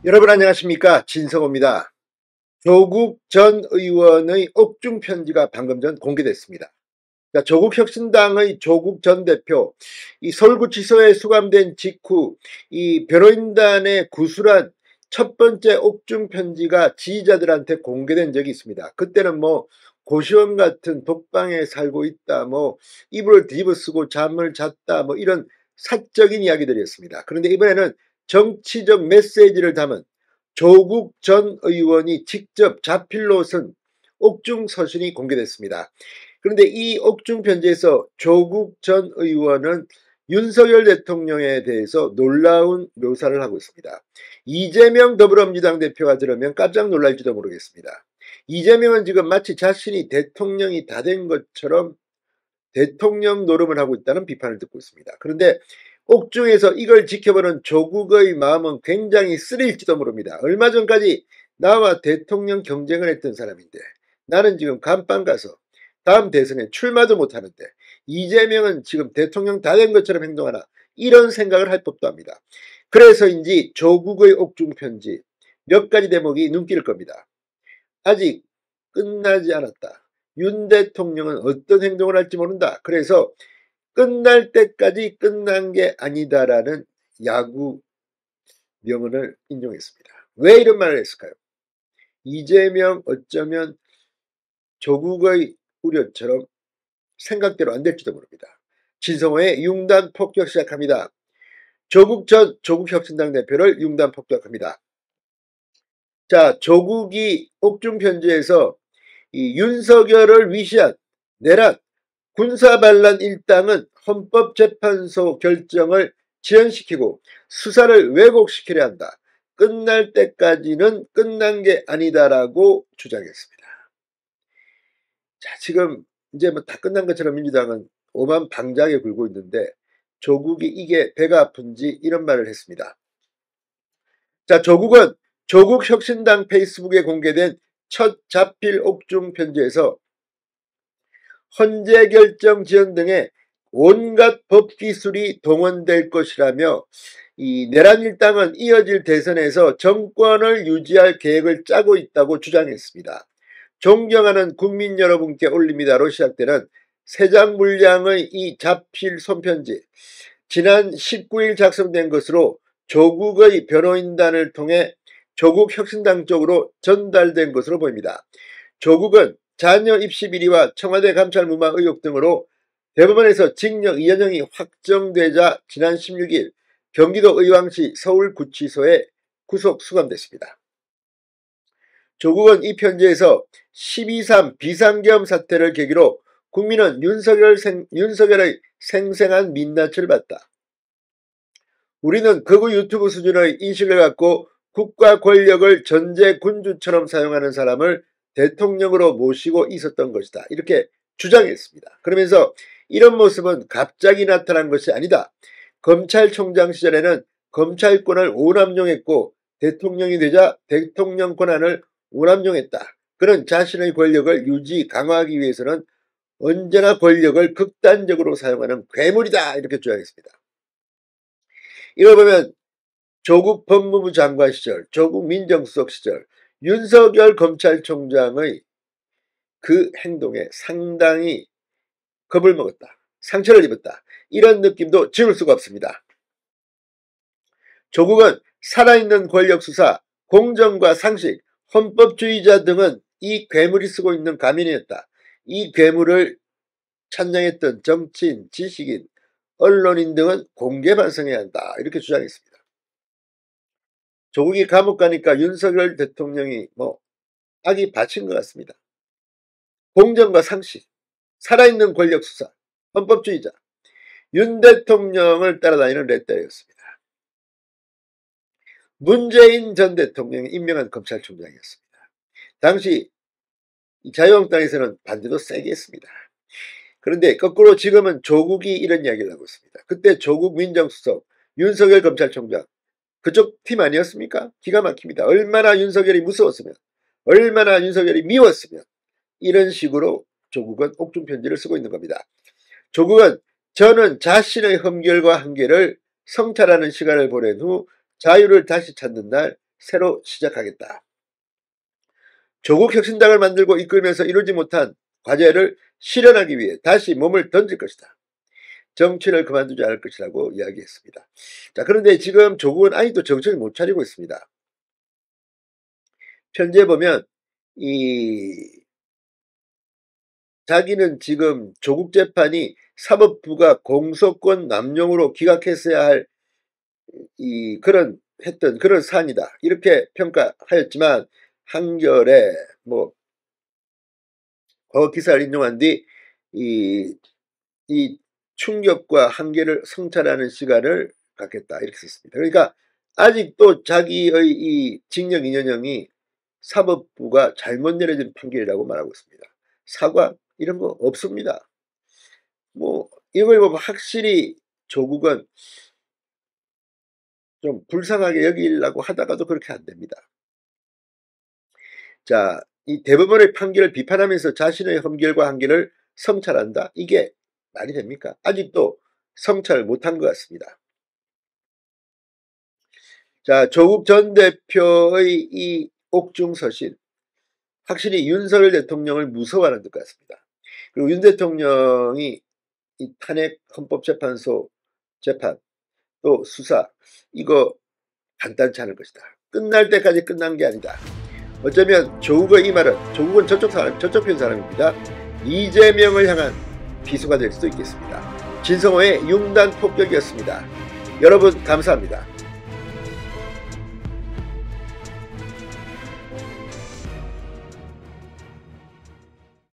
여러분 안녕하십니까, 진성호입니다. 조국 전 의원의 옥중 편지가 방금 전 공개됐습니다. 조국혁신당의 조국 전 대표, 이 서울구치소에 수감된 직후 이 변호인단의 구술한 첫 번째 옥중 편지가 지지자들한테 공개된 적이 있습니다. 그때는 고시원 같은 독방에 살고 있다, 이불을 뒤집어 쓰고 잠을 잤다, 이런 사적인 이야기들이었습니다. 그런데 이번에는 정치적 메시지를 담은 조국 전 의원이 직접 자필로 쓴 옥중 서신이 공개됐습니다. 그런데 이 옥중 편지에서 조국 전 의원은 윤석열 대통령에 대해서 놀라운 묘사를 하고 있습니다. 이재명 더불어민주당 대표가 들으면 깜짝 놀랄지도 모르겠습니다. 이재명은 지금 마치 자신이 대통령이 다 된 것처럼 대통령 노름을 하고 있다는 비판을 듣고 있습니다. 그런데 옥중에서 이걸 지켜보는 조국의 마음은 굉장히 쓰릴지도 모릅니다. 얼마 전까지 나와 대통령 경쟁을 했던 사람인데 나는 지금 간판 가서 다음 대선에 출마도 못하는데 이재명은 지금 대통령 다 된 것처럼 행동하나, 이런 생각을 할 법도 합니다. 그래서인지 조국의 옥중 편지 몇 가지 대목이 눈길을 겁니다. 아직 끝나지 않았다. 윤 대통령은 어떤 행동을 할지 모른다. 그래서 끝날 때까지 끝난 게 아니다라는 야구 명언을 인용했습니다. 왜 이런 말을 했을까요? 이재명 어쩌면 조국의 우려처럼 생각대로 안 될지도 모릅니다. 진성호의 융단 폭격 시작합니다. 조국 전 조국혁신당 대표를 융단 폭격합니다. 자, 조국이 옥중 편지에서 이 윤석열을 위시한 내란 군사반란 일당은 헌법재판소 결정을 지연시키고 수사를 왜곡시키려 한다. 끝날 때까지는 끝난 게 아니다라고 주장했습니다. 자, 지금 이제 다 끝난 것처럼 민주당은 오만 방장에 굴고 있는데 조국이 이게 배가 아픈지 이런 말을 했습니다. 자, 조국은 조국혁신당 페이스북에 공개된 첫 자필 옥중 편지에서 헌재 결정 지연 등의 온갖 법기술이 동원될 것이라며 이 내란 일당은 이어질 대선에서 정권을 유지할 계획을 짜고 있다고 주장했습니다. 존경하는 국민 여러분께 올립니다로 시작되는 3장 분량의 이 자필 손편지, 지난 19일 작성된 것으로 조국의 변호인단을 통해 조국혁신당 쪽으로 전달된 것으로 보입니다. 조국은 자녀 입시 비리와 청와대 감찰 무마 의혹 등으로 대법원에서 징역 2년형이 확정되자 지난 16일 경기도 의왕시 서울구치소에 구속 수감됐습니다. 조국은 이 편지에서 12.3 비상계엄 사태를 계기로 국민은 윤석열의 생생한 민낯을 봤다. 우리는 극우 유튜브 수준의 인식을 갖고 국가 권력을 전제 군주처럼 사용하는 사람을 대통령으로 모시고 있었던 것이다. 이렇게 주장했습니다. 그러면서 이런 모습은 갑자기 나타난 것이 아니다. 검찰총장 시절에는 검찰권을 오남용했고 대통령이 되자 대통령 권한을 오남용했다. 그는 자신의 권력을 유지 강화하기 위해서는 언제나 권력을 극단적으로 사용하는 괴물이다. 이렇게 주장했습니다. 이걸 보면 조국 법무부 장관 시절, 조국 민정수석 시절, 윤석열 검찰총장의 그 행동에 상당히 겁을 먹었다. 상처를 입었다. 이런 느낌도 지울 수가 없습니다. 조국은 살아있는 권력 수사, 공정과 상식, 헌법주의자 등은 이 괴물이 쓰고 있는 가면이었다. 이 괴물을 찬양했던 정치인, 지식인, 언론인 등은 공개 반성해야 한다. 이렇게 주장했습니다. 조국이 감옥 가니까 윤석열 대통령이 악이 받친 것 같습니다. 공정과 상식, 살아있는 권력 수사, 헌법주의자, 윤 대통령을 따라다니는 레떼였습니다. 문재인 전 대통령이 임명한 검찰총장이었습니다. 당시 자유한국당에서는 반대도 세게 했습니다. 그런데 거꾸로 지금은 조국이 이런 이야기를 하고 있습니다. 그때 조국 민정수석, 윤석열 검찰총장, 그쪽 팀 아니었습니까? 기가 막힙니다. 얼마나 윤석열이 무서웠으면, 얼마나 윤석열이 미웠으면 이런 식으로 조국은 옥중 편지를 쓰고 있는 겁니다. 조국은 저는 자신의 흠결과 한계를 성찰하는 시간을 보낸 후 자유를 다시 찾는 날 새로 시작하겠다. 조국 혁신당을 만들고 이끌면서 이루지 못한 과제를 실현하기 위해 다시 몸을 던질 것이다. 정치를 그만두지 않을 것이라고 이야기했습니다. 자, 그런데 지금 조국은 아직도 정책을 못 차리고 있습니다. 편지에 보면 자기는 지금 조국 재판이 사법부가 공소권 남용으로 기각했어야 할 했던 그런 사안이다. 이렇게 평가하였지만 한겨레 그 기사를 인용한 뒤 이 충격과 한계를 성찰하는 시간을 갖겠다. 이렇게 썼습니다. 그러니까 아직도 자기의 이 징역 2년형이 사법부가 잘못 내려진 판결이라고 말하고 있습니다. 사과 이런 거 없습니다. 이걸 보면 확실히 조국은 좀 불쌍하게 여기려고 하다가도 그렇게 안 됩니다. 자, 이 대법원의 판결을 비판하면서 자신의 흠결과 한계를 성찰한다? 이게 말이 됩니까? 아직도 성찰을 못한 것 같습니다. 자, 조국 전 대표의 이 옥중서신, 확실히 윤석열 대통령을 무서워하는 것 같습니다. 그리고 윤 대통령이 이 탄핵 헌법재판소 재판, 또 수사, 이거 간단치 않을 것이다. 끝날 때까지 끝난 게 아니다. 어쩌면 조국의 이 말은, 조국은 저쪽 편 사람입니다. 이재명을 향한 비수가 될 수도 있겠습니다. 진성호의 융단 폭격이었습니다. 여러분 감사합니다.